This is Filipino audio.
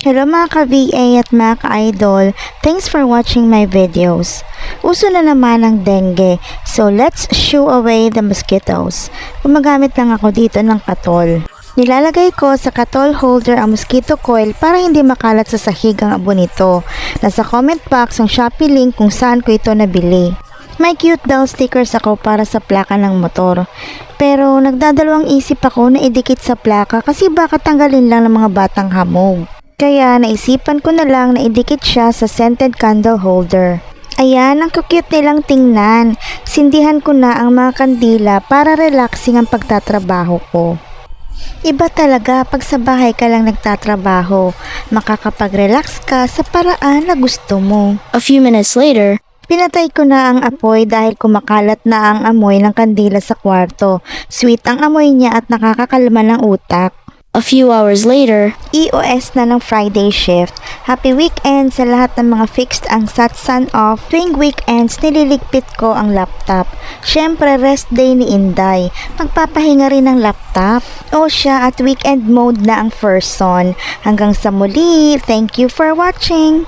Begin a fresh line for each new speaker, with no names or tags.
Hello mga ka-VA at mga ka-idol, thanks for watching my videos. Uso na naman ang dengue, so let's shoo away the mosquitoes. Gumagamit lang ako dito ng katol. Nilalagay ko sa katol holder ang mosquito coil para hindi makalat sa sahig ang abo nito. Nasa comment box ang Shopee link kung saan ko ito nabili. May cute doll stickers ako para sa plaka ng motor. Pero nagdadalawang isip ako na idikit sa plaka kasi baka tanggalin lang ng mga batang hamog. Kaya naisipan ko na lang na idikit siya sa scented candle holder. Ayan, ang cute nilang tingnan. Sindihan ko na ang mga kandila para relaxing ang pagtatrabaho ko. Iba talaga pag sa bahay ka lang nagtatrabaho. Makakapag-relax ka sa paraan na gusto mo.
A few minutes later,
Pinatay ko na ang apoy dahil kumakalat na ang amoy ng kandila sa kwarto. Sweet ang amoy niya at nakakakalma ng utak.
a few hours later,
EOS na ng Friday shift. Happy weekend sa lahat ng mga fixed ang SATSAN off. Tuwing weekends, nililigpit ko ang laptop. Syempre, rest day ni Inday. Magpapahinga rin ng laptop. O siya at weekend mode na ang first son. Hanggang sa muli, thank you for watching!